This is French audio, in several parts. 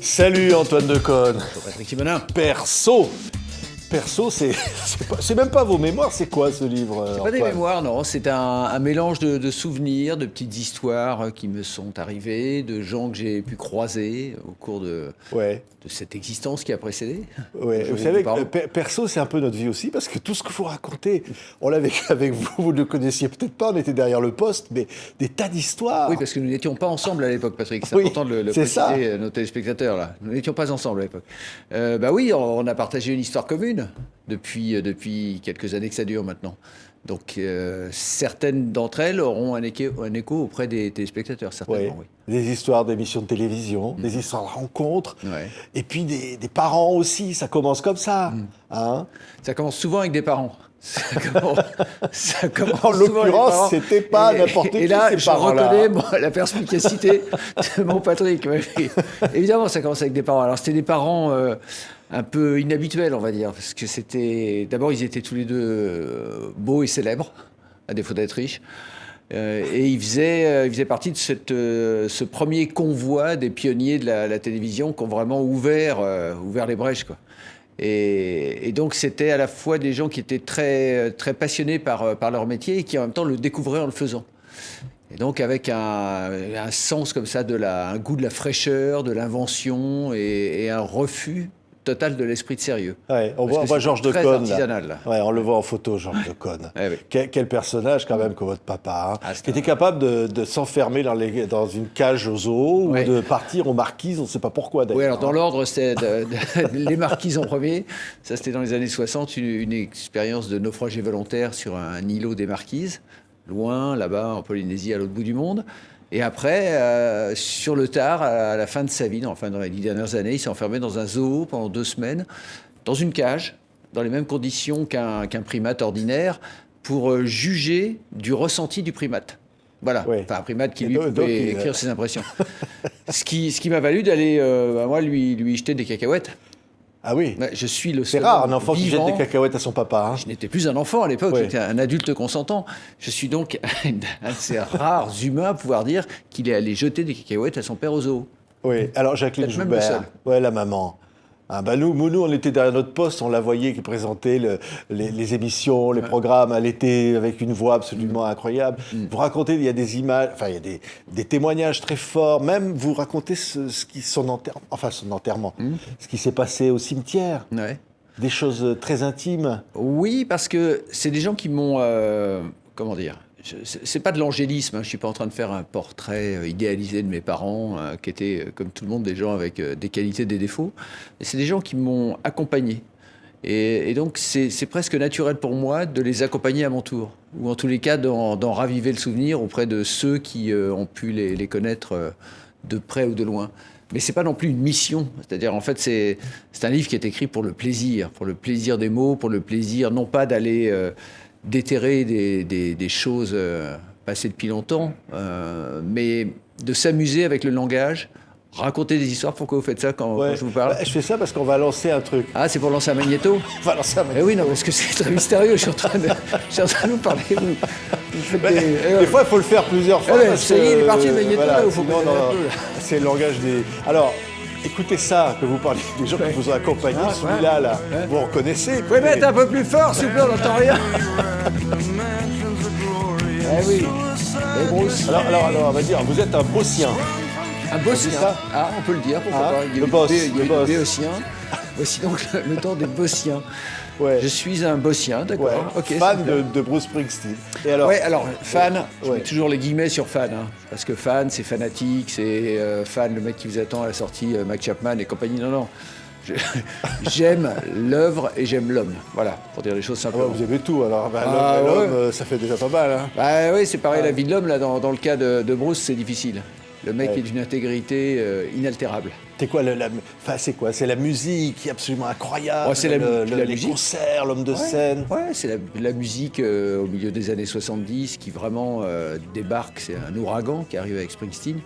Salut Antoine Decaune. Bonjour Patrick Simonin. Perso, c'est même pas vos mémoires, c'est quoi ce livre? C'est pas des mémoires, non. C'est un mélange de souvenirs, de petites histoires qui me sont arrivées, de gens que j'ai pu croiser au cours de cette existence qui a précédé. Ouais. Vous savez, perso, c'est un peu notre vie aussi, parce que tout ce que vous racontez, on l'a vécu avec vous, vous ne le connaissiez peut-être pas, on était derrière le poste, mais des tas d'histoires. Oui, parce que nous n'étions pas ensemble à l'époque, Patrick. C'est important de le préciser à nos téléspectateurs, là. Nous n'étions pas ensemble à l'époque. Oui, on a partagé une histoire commune depuis quelques années que ça dure maintenant. Donc, certaines d'entre elles auront un écho auprès des téléspectateurs, certainement, oui. Des histoires d'émissions de télévision, des histoires de rencontres, et puis des parents aussi, ça commence comme ça. Hein, ça commence souvent avec des parents. Ça commence en l'occurrence, c'était pas n'importe qui. Et là, je reconnais la perspicacité de mon Patrick. Évidemment, ça commence avec des parents. Alors, c'était des parents un peu inhabituels, on va dire, parce que d'abord, ils étaient tous les deux beaux et célèbres, à défaut d'être riches. Et ils faisaient partie de ce premier convoi des pionniers de la télévision qui ont vraiment ouvert les brèches, quoi. Et donc, c'était à la fois des gens qui étaient très, très passionnés par leur métier et qui, en même temps, le découvraient en le faisant. Et donc, avec un sens comme ça, un goût de la fraîcheur, de l'invention et un refus total de l'esprit de sérieux. Ouais, on voit Georges Decaune, là. Ouais, on le voit en photo, Georges Decaune. Quel personnage, quand même, que votre papa, hein, qui était capable de s'enfermer dans une cage au zoo ou de partir aux Marquises, on ne sait pas pourquoi, d'ailleurs. Oui, alors dans l'ordre, c'était les Marquises en premier. Ça, c'était dans les années 60, une expérience de naufragé volontaire sur un îlot des Marquises, loin, là-bas, en Polynésie, à l'autre bout du monde. Et après, sur le tard, à la fin de sa vie, dans les 10 dernières années, il s'est enfermé dans un zoo pendant 2 semaines, dans une cage, dans les mêmes conditions qu'un primate ordinaire, pour juger du ressenti du primate. Voilà, enfin un primate qui, lui, pouvait écrire ses impressions. Ce qui m'a valu d'aller, moi, lui jeter des cacahuètes. Ah oui, je suis le c'est rare un enfant qui jette des cacahuètes à son papa. Hein. Je n'étais plus un enfant à l'époque, j'étais un adulte consentant. Je suis donc un de ces rares humains à pouvoir dire qu'il est allé jeter des cacahuètes à son père au zoo. Oui, alors Jacqueline Joubert, la maman. Ah nous, on était derrière notre poste, on la voyait qui présentait les émissions, les programmes à l'été avec une voix absolument incroyable. Vous racontez, il y a des images, enfin il y a des témoignages très forts. Même vous racontez son enterrement, ce qui s'est passé au cimetière. Ouais. Des choses très intimes. Oui, parce que c'est des gens qui m'ont, comment dire. C'est pas de l'angélisme, hein. Je suis pas en train de faire un portrait idéalisé de mes parents, qui étaient, comme tout le monde, des gens avec des qualités, des défauts. Mais c'est des gens qui m'ont accompagné. Et donc, c'est presque naturel pour moi de les accompagner à mon tour. Ou en tous les cas, d'en raviver le souvenir auprès de ceux qui ont pu les connaître de près ou de loin. Mais c'est pas non plus une mission. C'est-à-dire, en fait, c'est un livre qui est écrit pour le plaisir des mots, pour le plaisir, non pas d'aller déterrer des choses passées depuis longtemps, mais de s'amuser avec le langage, raconter des histoires. Pourquoi vous faites ça quand je vous parle? Je fais ça parce qu'on va lancer un truc. Ah, c'est pour lancer un magnéto? On va lancer un magnéto. Oui, non, parce que c'est très mystérieux. Je suis en train de vous parler. Des fois, il faut le faire plusieurs fois. Ça y est, il est parti le magnéto. Voilà, c'est le langage des... Alors, écoutez ça, que vous parlez des gens qui vous ont accompagné, celui-là, vous reconnaissez. Vous pouvez mettre un peu plus fort, s'il vous plaît, on n'entend rien. Oui. Et Bruce. Alors, on va dire, vous êtes un Beaucien. Un Beaucien. Ah, on peut le dire, pourquoi pas. Il y a le Béotien. Voici donc le temps des Beauciens. Ouais. Je suis un Beaucien, d'accord. Ouais. Okay, fan de Bruce Springsteen. Et alors, fan, je mets toujours les guillemets sur fan, hein, parce que fan, c'est fanatique, c'est fan, le mec qui vous attend à la sortie, Mike Chapman et compagnie. Non. J'aime l'œuvre et j'aime l'homme. Voilà, pour dire les choses simplement. Vous aimez tout, alors. L'homme, ça fait déjà pas mal. Hein. Oui, c'est pareil, la vie de l'homme, là, dans le cas de Bruce, c'est difficile. Le mec est d'une intégrité inaltérable. C'est quoi c'est quoi? C'est la musique qui est absolument incroyable. C'est les concerts, l'homme de scène. Ouais, c'est la musique au milieu des années 70 qui vraiment débarque. C'est un ouragan qui arrive avec Springsteen.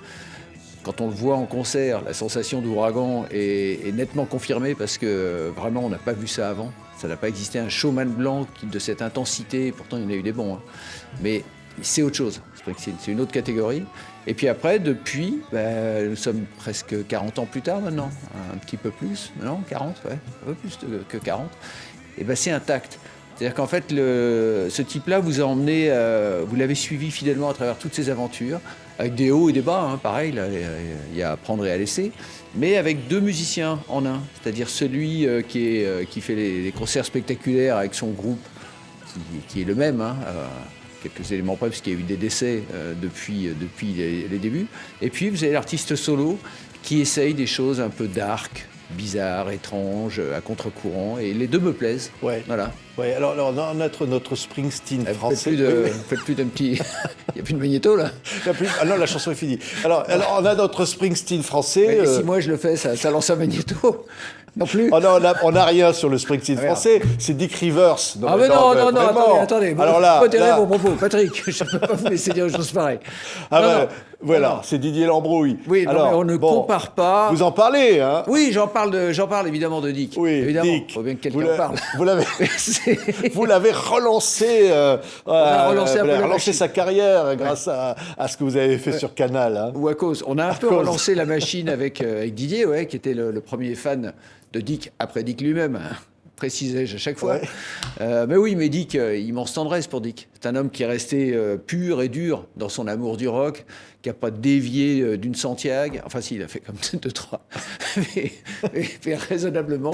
Quand on le voit en concert, la sensation d'ouragan est nettement confirmée parce que vraiment on n'a pas vu ça avant. Ça n'a pas existé un showman blanc de cette intensité. Pourtant il y en a eu des bons. Hein. Mais c'est autre chose. Springsteen, c'est une autre catégorie. Et puis après, depuis, nous sommes presque 40 ans plus tard maintenant, un petit peu plus, non, 40, ouais, un peu plus que 40. Et c'est intact. C'est-à-dire qu'en fait, ce type-là vous a emmené, vous l'avez suivi fidèlement à travers toutes ses aventures, avec des hauts et des bas, pareil, il y a à prendre et à laisser, mais avec 2 musiciens en un, c'est-à-dire celui qui fait les concerts spectaculaires avec son groupe, qui est le même, quelques éléments près, parce qu'il y a eu des décès depuis les débuts, et puis vous avez l'artiste solo qui essaye des choses un peu dark, bizarre, étrange, à contre-courant, et les deux me plaisent. Ouais. Voilà. Ouais, alors notre Springsteen français. Faites plus d'un petit. Il n'y a plus de magnéto là. Ah non, la chanson est finie. Alors on a notre Springsteen français. Et si moi je le fais, ça lance un magnéto. Non plus. Oh non, on n'a rien sur le Springsteen français. C'est Dick Rivers. Non, attendez. Alors là, modérez vos propos, Patrick. Je ne peux pas vous laisser dire une chose pareille. Voilà, c'est Didier Lambrouille. Oui, alors, mais on ne compare pas. Vous en parlez, hein? Oui, j'en parle évidemment de Dick. Oui, évidemment. Dick. Faut bien que quelqu'un parle. Vous l'avez relancé. relancé sa carrière grâce à ce que vous avez fait sur Canal. Hein. Ou à cause. On a un peu relancé la machine avec Didier, qui était le premier fan de Dick, après Dick lui-même, précisais-je à chaque fois. Ouais. Mais Dick, immense tendresse pour Dick. C'est un homme qui est resté pur et dur dans son amour du rock, qui n'a pas dévié d'une Santiago. Enfin, si, il a fait comme 2-3, mais raisonnablement.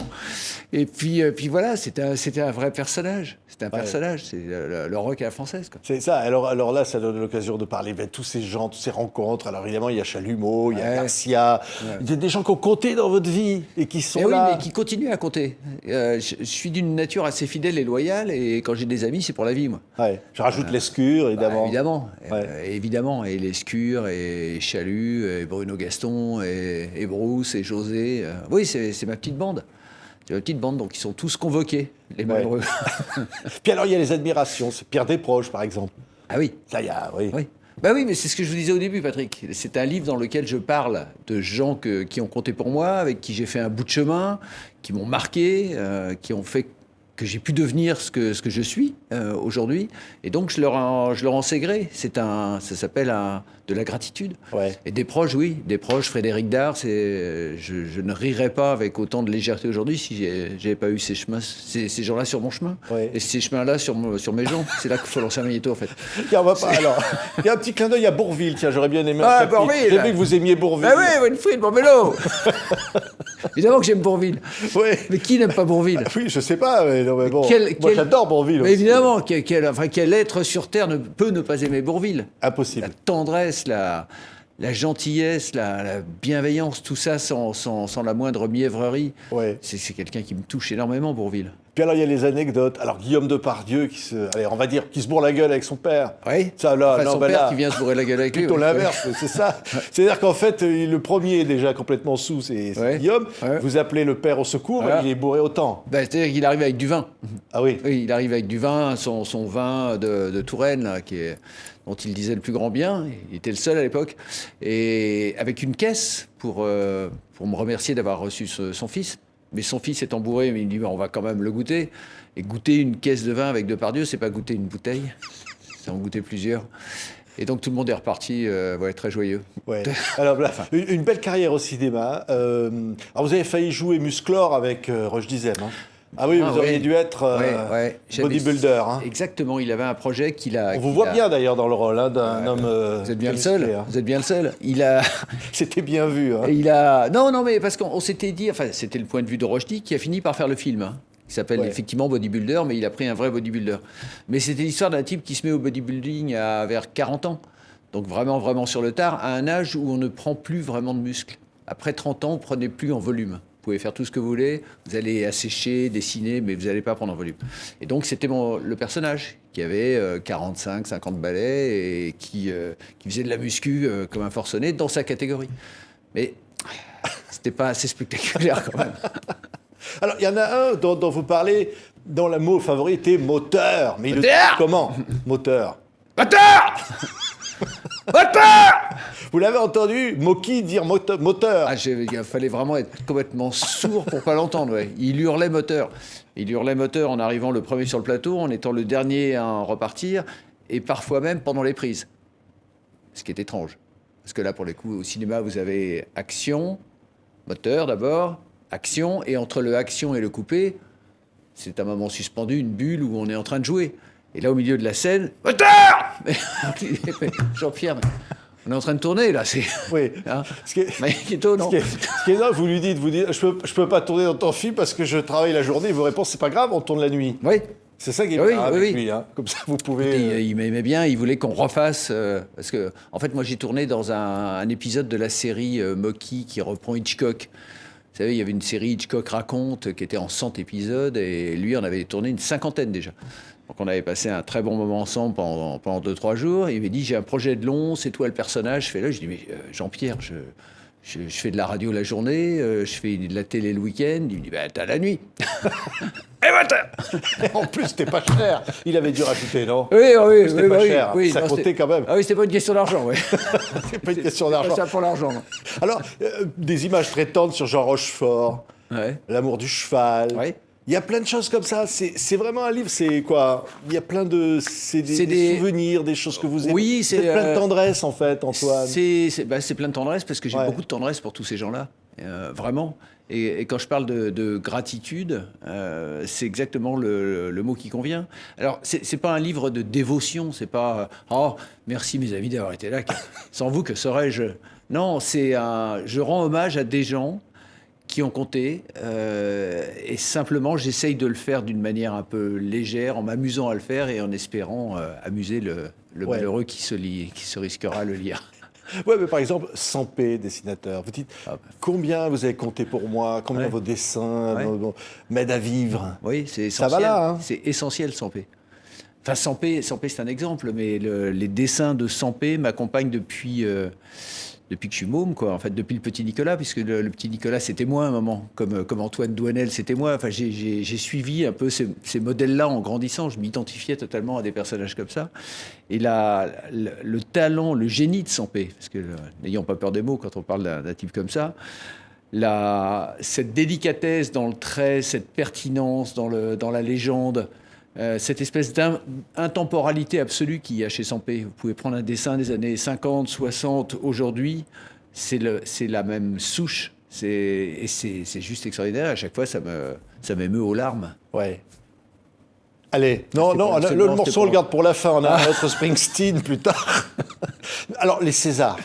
Et puis voilà, c'était un vrai personnage. C'était un personnage, c'est le rock à la française. Quoi. C'est ça. Alors là, ça donne l'occasion de parler de tous ces gens, toutes ces rencontres. Alors évidemment, il y a Chalumeau, il y a Garcia. Il y a des gens qui ont compté dans votre vie et qui sont là. Oui, mais qui continuent à compter. Je suis d'une nature assez fidèle et loyale, et quand j'ai des amis, c'est pour la vie, moi. Ouais. Je rajoute Lescure, évidemment. Évidemment. Et Lescure, et Chalut, et Bruno Gaston, et Bruce, et José. Oui, c'est ma petite bande. C'est ma petite bande, donc ils sont tous convoqués, les malheureux. Puis alors, il y a les admirations. C'est Pierre Desproges, par exemple. Ah oui. Ça y a, oui. Oui, mais c'est ce que je vous disais au début, Patrick. C'est un livre dans lequel je parle de gens qui ont compté pour moi, avec qui j'ai fait un bout de chemin, qui m'ont marqué, qui ont fait que j'ai pu devenir ce que je suis aujourd'hui. Et donc, je leur en sais gré. Ça s'appelle de la gratitude. Ouais. Et Desproges, Frédéric Dard, je ne rirais pas avec autant de légèreté aujourd'hui si j'avais pas eu ces gens-là sur mon chemin. Ouais. Et ces chemins-là sur mes gens. C'est là qu'il faut lancer un magnéto, en fait. Tiens, on va pas, alors, il y a un petit clin d'œil à Bourvil. Tiens, j'aurais bien aimé. Bourvil. J'ai vu que vous aimiez Bourvil. Ah oui, Winfried, mon vélo. Évidemment que j'aime Bourvil. Ouais. Mais qui n'aime pas Bourvil? Oui, je sais pas. Mais bon, moi, j'adore Bourvil aussi. Mais évidemment, quel être sur Terre peut ne pas aimer Bourvil? Impossible. La tendresse, la gentillesse, la bienveillance, tout ça sans la moindre mièvrerie. Ouais. C'est quelqu'un qui me touche énormément, Bourvil. Puis alors, il y a les anecdotes. Alors, Guillaume Depardieu, qui se bourre la gueule avec son père. Oui, ça, là, son père qui vient se bourrer la gueule avec lui. Plutôt l'inverse, c'est ça. C'est-à-dire qu'en fait, le premier est déjà complètement sous, c'est Guillaume. Ouais. Vous appelez le père au secours, il est bourré autant. C'est-à-dire qu'il arrive avec du vin. Ah oui. Oui, il arrive avec du vin, son vin de Touraine, là, dont il disait le plus grand bien. Il était le seul à l'époque. Et avec une caisse pour me remercier d'avoir reçu son fils. Mais son fils est embourré, mais il dit on va quand même le goûter. Et goûter une caisse de vin avec Depardieu, c'est pas goûter une bouteille, c'est en goûter plusieurs. Et donc tout le monde est reparti très joyeux. Ouais. Alors une belle carrière au cinéma. Alors vous avez failli jouer Musclor avec Roche Dizem. Hein. Ah oui, vous auriez dû être bodybuilder. Hein. Exactement, il avait un projet qu'il a... On vous voit bien d'ailleurs dans le rôle d'un homme... Vous êtes bien le seul. Hein. Vous êtes bien le seul. C'était bien vu. Hein. Non, mais parce qu'on s'était dit... Enfin, c'était le point de vue de Rochdy qui a fini par faire le film. Hein. Il s'appelle effectivement Bodybuilder, mais il a pris un vrai bodybuilder. Mais c'était l'histoire d'un type qui se met au bodybuilding vers 40 ans. Donc vraiment, vraiment sur le tard, à un âge où on ne prend plus vraiment de muscles. Après 30 ans, on ne prenait plus en volume. Vous pouvez faire tout ce que vous voulez, vous allez assécher, dessiner, mais vous n'allez pas prendre en volume. Et donc, c'était le personnage qui avait 45, 50 balais et qui faisait de la muscu comme un forcené dans sa catégorie. Mais c'était pas assez spectaculaire quand même. Alors, il y en a un dont vous parlez, dont le mot favori était moteur. Mais comment? Moteur. Moteur. Moteur. Vous l'avez entendu, Mocky dire moteur. Il fallait vraiment être complètement sourd pour pas l'entendre. Ouais. Il hurlait moteur. Il hurlait moteur en arrivant le premier sur le plateau, en étant le dernier à en repartir, et parfois même pendant les prises. ce qui est étrange. Parce que là, pour les coups, au cinéma, vous avez action, moteur d'abord, action, et entre le action et le coupé, c'est un moment suspendu, une bulle où on est en train de jouer. Et là, au milieu de la scène, moteur. Jean-Pierre, on est en train de tourner, là. Oui. Hein, ce qui est étonnant. Ce qui est là, vous lui dites, je peux pas tourner dans ton film parce que je travaille la journée. Il vous répond, c'est pas grave, on tourne la nuit. Oui. C'est ça qui est bien avec lui. Hein. Comme ça, vous pouvez... Il m'aimait bien, il voulait qu'on refasse... parce que, en fait, moi, j'ai tourné dans un épisode de la série Mocky qui reprend Hitchcock. Vous savez, il y avait une série Hitchcock raconte qui était en 100 épisodes et lui, on avait tourné une 50aine déjà. Donc, on avait passé un très bon moment ensemble pendant 2-3 jours. Il m'a dit, j'ai un projet de long, c'est toi le personnage. Je fais là, je dis, mais Jean-Pierre, je fais de la radio la journée, je fais de la télé le week-end. Il me dit, bah, t'as la nuit. Et voilà. En plus, c'était pas cher. Il avait dû rajouter, non? Oui, c'était pas cher. Oui, ça comptait quand même. Ah oui, c'était pas une question d'argent, oui. C'est pas une question d'argent. C'est pas ça pour l'argent. Alors, des images très tendres sur Jean Rochefort, l'amour du cheval. Ouais. Il y a plein de choses comme ça. C'est vraiment un livre, c'est quoi? Il y a plein de... C'est des souvenirs, des choses que vous aimez. Oui, c'est... plein de tendresse, en fait, Antoine. C'est plein de tendresse, parce que j'ai beaucoup de tendresse pour tous ces gens-là. Vraiment. Et quand je parle de gratitude, c'est exactement le mot qui convient. Alors, c'est pas un livre de dévotion, c'est pas « Oh, merci mes amis d'avoir été là, sans vous, que serais-je » Non, je rends hommage à des gens qui ont compté, et simplement j'essaye de le faire d'une manière un peu légère, en m'amusant à le faire et en espérant amuser le malheureux qui se risquera à le lire. Oui, mais par exemple, Sampé, dessinateur, vous dites combien vous avez compté pour moi, combien vos dessins m'aident à vivre. Oui, c'est essentiel. Ça va là, hein. C'est essentiel, Sampé. Enfin, Sampé, c'est un exemple, mais les dessins de Sampé m'accompagnent depuis que je suis môme, quoi. En fait, depuis le petit Nicolas, puisque le petit Nicolas, c'était moi à un moment, comme Antoine Douanel, c'était moi. Enfin, j'ai suivi un peu ces modèles-là en grandissant. Je m'identifiais totalement à des personnages comme ça. Et le talent, le génie de Sampé, parce que n'ayons pas peur des mots quand on parle d'un type comme ça, cette délicatesse dans le trait, cette pertinence dans la légende, cette espèce d'intemporalité absolue qu'il y a chez Sampé. Vous pouvez prendre un dessin des années 50, 60, aujourd'hui, c'est la même souche. C'est juste extraordinaire. À chaque fois, ça m'émeut aux larmes. Ouais. Allez, le morceau, on le garde pour la fin. On a un autre Springsteen plus tard. Alors, les Césars.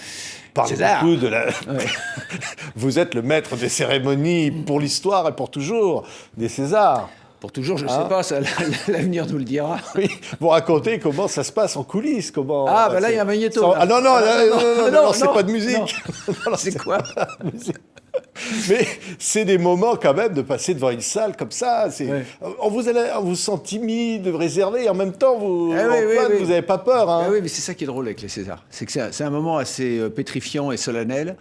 Parlez beaucoup de la... Ouais. Vous êtes le maître des cérémonies pour l'histoire et pour toujours des Césars. Pour toujours, je ne sais pas, l'avenir nous le dira. Oui, vous racontez comment ça se passe en coulisses. Comment, là, il y a un magnéto. Ah non, c'est pas de musique. C'est quoi? Mais c'est des moments quand même de passer devant une salle comme ça. On vous sent timide, réservé, et en même temps, vous n'avez pas peur. Hein. Oui, mais c'est ça qui est drôle avec les Césars. C'est que c'est un moment assez pétrifiant et solennel,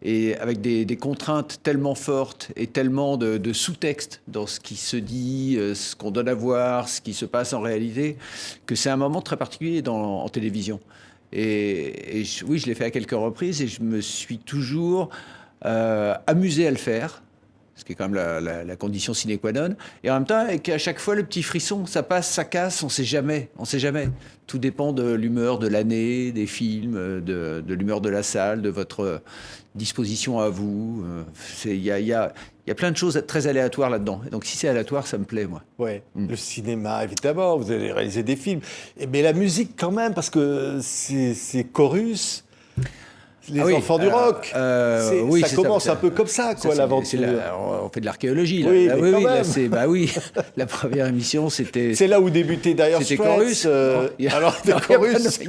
et avec des contraintes tellement fortes et tellement de sous-texte dans ce qui se dit, ce qu'on donne à voir, ce qui se passe en réalité, que c'est un moment très particulier en télévision. Et oui, je l'ai fait à quelques reprises, et je me suis toujours amusé à le faire, ce qui est quand même la condition sine qua non, et en même temps, et qu'à chaque fois, le petit frisson, ça passe, ça casse, on sait jamais. Tout dépend de l'humeur de l'année, des films, de l'humeur de la salle, de votre disposition à vous. Il y a plein de choses très aléatoires là-dedans. Et donc, si c'est aléatoire, ça me plaît, moi. Ouais. Le cinéma, évidemment, vous allez réaliser des films. Mais la musique, quand même, parce que c'est chorus. Les enfants du rock. Oui, ça commence un peu comme ça, quoi, l'aventure. On fait de l'archéologie. Là. Oui, La première émission, c'était... C'est là où débutait d'ailleurs Chorus. Alors, des chorus.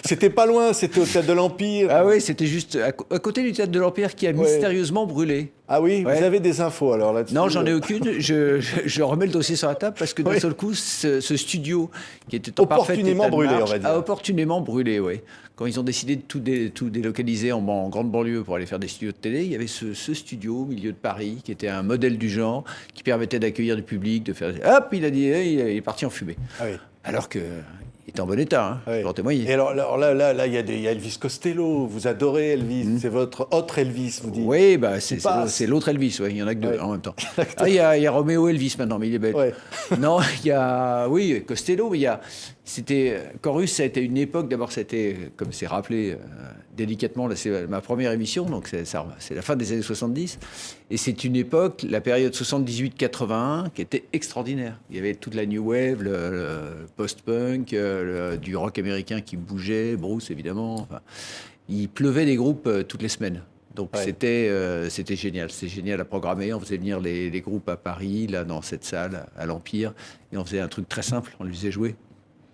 C'était pas loin, c'était au Théâtre de l'Empire. Ah oui, c'était juste à côté du Théâtre de l'Empire qui a mystérieusement brûlé. Ah oui, vous avez des infos alors là-dessus? Non, j'en ai aucune. Je remets le dossier sur la table parce que d'un seul coup, ce studio qui était en parfait état de marche, on va dire. a opportunément brûlé, oui. Quand ils ont décidé de tout délocaliser en grande banlieue pour aller faire des studios de télé, il y avait ce studio au milieu de Paris qui était un modèle du genre, qui permettait d'accueillir du public, de faire... Hop, il a dit, il est parti en fumée. Ah oui. Alors que... Il était en bon état, hein, je peux en témoigner. Et alors là, il y a Elvis Costello. Vous adorez Elvis. C'est votre autre Elvis, vous dites. Oui, bah, c'est l'autre Elvis. Ouais. Il y en a que deux en même temps. Il y a Roméo Elvis maintenant, mais il est bête. Ouais. Non, il y a... Oui, Costello, mais il y a... Chorus, ça a été une époque, d'abord, c'était, comme c'est rappelé délicatement, là, c'est ma première émission, donc c'est la fin des années 70. Et c'est une époque, la période 78-81, qui était extraordinaire. Il y avait toute la New Wave, le post-punk, du rock américain qui bougeait, Bruce, évidemment. Enfin, il pleuvait des groupes toutes les semaines. Donc c'était génial. C'était génial à programmer. On faisait venir les groupes à Paris, là, dans cette salle, à l'Empire. Et on faisait un truc très simple, on les faisait jouer.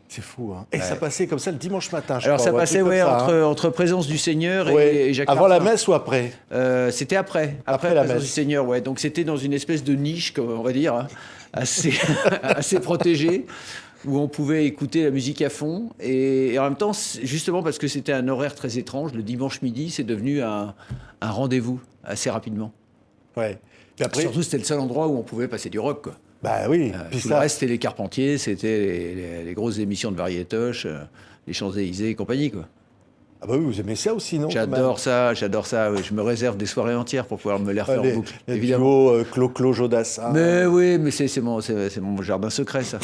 C'est fou, hein. Et ça passait comme ça le dimanche matin, Alors ça passait, entre Présence du Seigneur et Jacques Avant Martin. la messe ou après? C'était après la Présence du Seigneur, ouais. Donc c'était dans une espèce de niche, on va dire, hein, assez protégée, où on pouvait écouter la musique à fond. Et en même temps, justement parce que c'était un horaire très étrange, le dimanche midi, c'est devenu un rendez-vous assez rapidement. Ouais. Et après... Surtout, c'était le seul endroit où on pouvait passer du rock, quoi. Bah oui. Puis tout le reste, c'était les Carpentiers, c'était les grosses émissions de variétoches, les Champs-Élysées et compagnie, quoi. Ah bah oui, vous aimez ça aussi, non? J'adore ça. Oui. Je me réserve des soirées entières pour pouvoir me les refaire en boucle, évidemment. Clo-Clo Jodassin. Mais oui, mais c'est mon jardin secret, ça.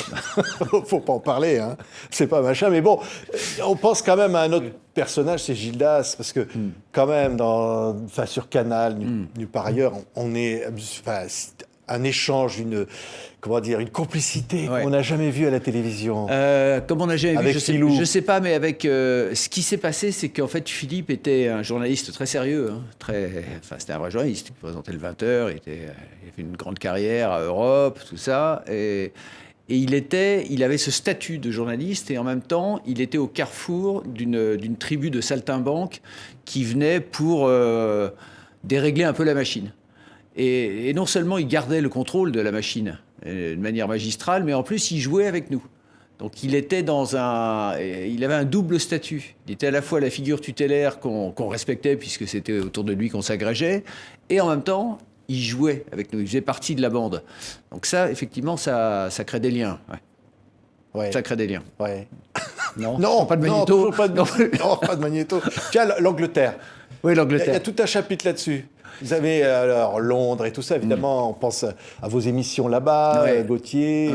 Faut pas en parler, hein. C'est pas machin. Mais bon, on pense quand même à un autre personnage, c'est Gildas, parce que quand même, sur Canal, nulle part ailleurs, on est... un échange, une complicité qu'on n'a jamais vue à la télévision. Comme on n'a jamais vu, je sais pas, mais avec ce qui s'est passé, c'est qu'en fait Philippe était un journaliste très sérieux, hein, c'était un vrai journaliste. Il présentait le 20h, il a fait une grande carrière à Europe, tout ça, et il avait ce statut de journaliste, et en même temps, il était au carrefour d'une tribu de saltimbanques qui venait pour dérégler un peu la machine. Et non seulement il gardait le contrôle de la machine de manière magistrale, mais en plus il jouait avec nous. Donc il avait un double statut. Il était à la fois la figure tutélaire qu'on respectait, puisque c'était autour de lui qu'on s'agrégeait, et en même temps il jouait avec nous, il faisait partie de la bande. Donc ça, effectivement, ça crée des liens. Ouais. Ça crée des liens. Ouais. Non, pas de magnéto. Non, pas de magnéto. Tiens, l'Angleterre. Oui, l'Angleterre. Il y a tout un chapitre là-dessus. Vous avez alors Londres et tout ça, évidemment, on pense à vos émissions là-bas, Gauthier.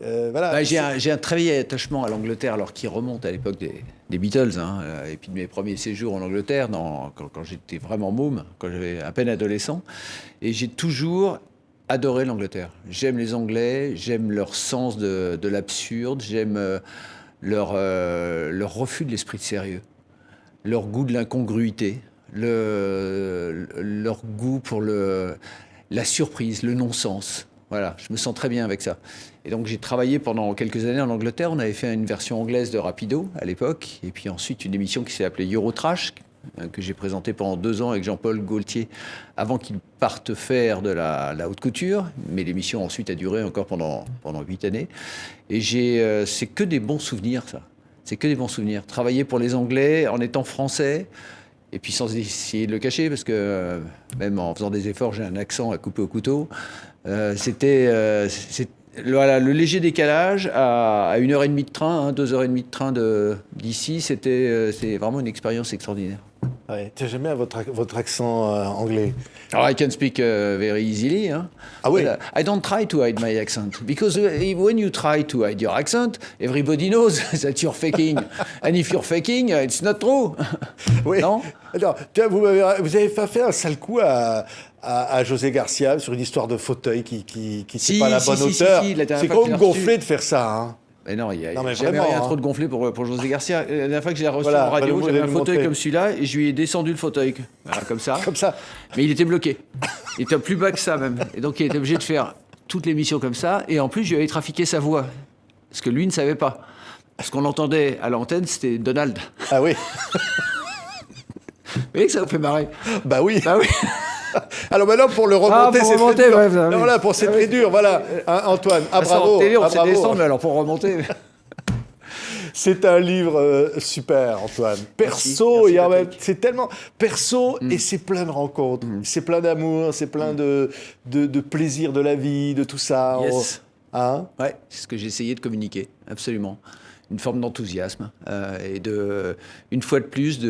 Ouais. Voilà. J'ai un très vieil attachement à l'Angleterre, alors qui remonte à l'époque des Beatles, hein, et puis de mes premiers séjours en Angleterre, quand j'étais vraiment môme, quand j'avais à peine adolescent. Et j'ai toujours adoré l'Angleterre. J'aime les Anglais, j'aime leur sens de l'absurde, j'aime leur refus de l'esprit de sérieux, leur goût de l'incongruité. Leur goût pour la surprise, le non-sens. Voilà, je me sens très bien avec ça. Et donc j'ai travaillé pendant quelques années en Angleterre. On avait fait une version anglaise de Rapido à l'époque, et puis ensuite une émission qui s'est appelée Eurotrash, que j'ai présentée pendant 2 ans avec Jean-Paul Gaultier, avant qu'il parte faire de la haute couture. Mais l'émission ensuite a duré encore pendant 8 années. Et c'est que des bons souvenirs, ça. C'est que des bons souvenirs. Travailler pour les Anglais en étant français, et puis sans essayer de le cacher, parce que même en faisant des efforts, j'ai un accent à couper au couteau. Voilà, le léger décalage à 1h30 de train, 2h30 de train d'ici, c'est vraiment une expérience extraordinaire. Ouais. J'aime bien votre accent anglais. I can speak very easily. Hein? Ah oui. I don't try to hide my accent, because when you try to hide your accent, everybody knows that you're faking. And if you're faking, it's not true. Oui. Non? Alors, vous avez pas fait un sale coup à José Garcia sur une histoire de fauteuil qui n'est pas à la bonne hauteur. C'est quand même gonflé de faire ça, hein. Mais non, il n'y a jamais rien trop de gonflé pour José Garcia. La dernière fois que je l'ai reçu en radio, j'avais un fauteuil comme celui-là, et je lui ai descendu le fauteuil. Voilà, comme ça. Comme ça. Mais il était bloqué. Il était plus bas que ça, même. Et donc, il était obligé de faire toute l'émission comme ça. Et en plus, je lui avais trafiqué sa voix. Ce que lui ne savait pas. Ce qu'on entendait à l'antenne, c'était Donald. Ah oui. Vous voyez que ça vous fait marrer? Bah oui. Bah oui. Alors maintenant, pour le remonter, c'est très dur. Ouais, voilà, c'est très dur. Voilà, hein, Antoine. Bravo. En télé, on sait descendre, mais alors pour remonter... C'est un livre super, Antoine. Perso, merci, c'est tellement perso et c'est plein de rencontres. C'est plein d'amour, c'est plein de plaisir de la vie, de tout ça. Yes. Hein? Ouais, c'est ce que j'ai essayé de communiquer, absolument. une forme d'enthousiasme et une fois de plus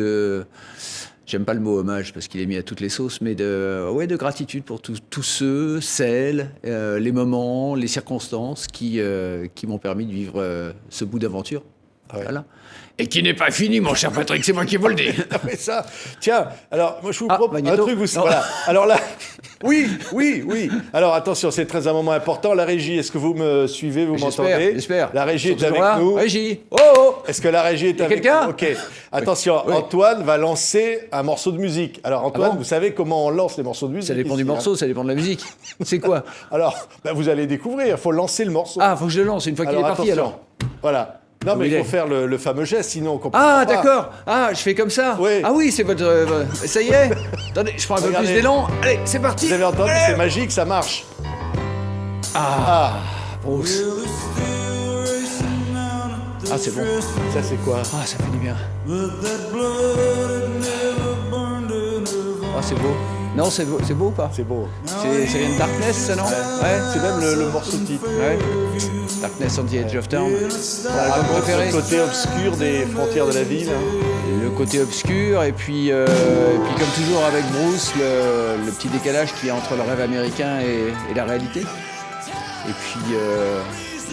j'aime pas le mot hommage parce qu'il est mis à toutes les sauces, mais de gratitude pour tous ceux, celles, les moments, les circonstances qui m'ont permis de vivre ce bout d'aventure. Ouais. Voilà. Et qui n'est pas fini, mon cher Patrick, c'est moi qui vous le dis. Mais ça, tiens, alors moi je vous propose un truc, voilà. Alors là, oui. Alors attention, c'est un moment important. La régie, est-ce que vous me suivez, vous m'entendez? J'espère. La régie est avec nous. Régie. Oh. Est-ce que la régie est avec quelqu'un? Ok. Attention, oui. Antoine va lancer un morceau de musique. Alors Antoine, vous savez comment on lance les morceaux de musique? Ça dépend du morceau, ça dépend de la musique. C'est quoi? Alors, vous allez découvrir. Il faut lancer le morceau. Ah, faut que je le lance une fois qu'il est parti. Alors. Voilà. Non, mais il faut faire le fameux geste, sinon on comprend pas. Ah, d'accord. Ah, je fais comme ça. Oui. Ah oui, c'est votre... ça y est. Attendez, je prends un peu plus d'élan. Allez, c'est parti. Vous avez entendu, c'est magique, ça marche. Bruce. Ah, c'est bon. Ça, c'est quoi? Ah, ça fait du bien. Ah, c'est beau. Non, c'est beau ou pas? C'est beau. C'est une Darkness, ça, non? Ouais. C'est même le morceau de titre. Ouais. Darkness on the Edge of Town. Le côté obscur des frontières de la ville. Le côté obscur, et puis comme toujours avec Bruce, le petit décalage qu'il y a entre le rêve américain et la réalité. Et puis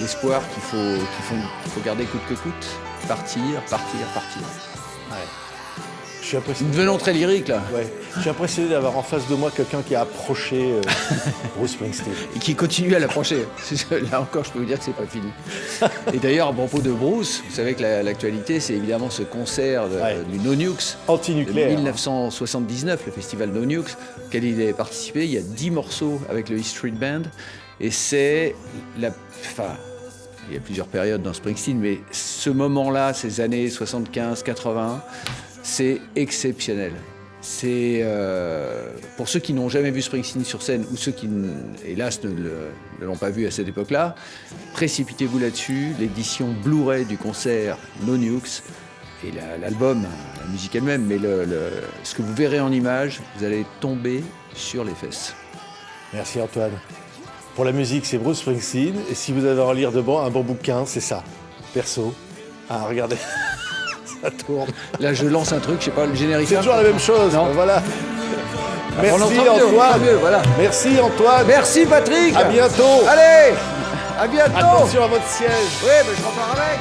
l'espoir qu'il faut garder coûte que coûte. Partir. Ouais. Je suis impressionné. Nous devenons très lyriques là. Ouais. Je suis impressionné d'avoir en face de moi quelqu'un qui a approché Bruce Springsteen. Et qui continue à l'approcher. Là encore, je peux vous dire que c'est pas fini. Et d'ailleurs, à propos de Bruce, vous savez que l'actualité, c'est évidemment ce concert du No Nukes. Anti-nucléaire. De 1979, le festival No Nukes, auquel il a participé. Il y a 10 morceaux avec le E Street Band. Et c'est il y a plusieurs périodes dans Springsteen, mais ce moment-là, ces années 75-80, c'est exceptionnel. C'est pour ceux qui n'ont jamais vu Springsteen sur scène ou ceux qui, hélas, ne l'ont pas vu à cette époque-là, précipitez-vous là-dessus. L'édition Blu-ray du concert No Nukes et l'album, la musique elle-même, mais ce que vous verrez en images, vous allez tomber sur les fesses. Merci Antoine. Pour la musique, c'est Bruce Springsteen. Et si vous avez à en lire un bon bouquin, c'est ça. Perso. Regardez. Ça tourne. Là, je lance un truc, je sais pas, le générique. C'est toujours la même chose. Voilà. Merci Antoine. Voilà. Merci Antoine. Merci Patrick. À bientôt. Allez, à bientôt. Attention à votre siège. Oui, mais je repars avec.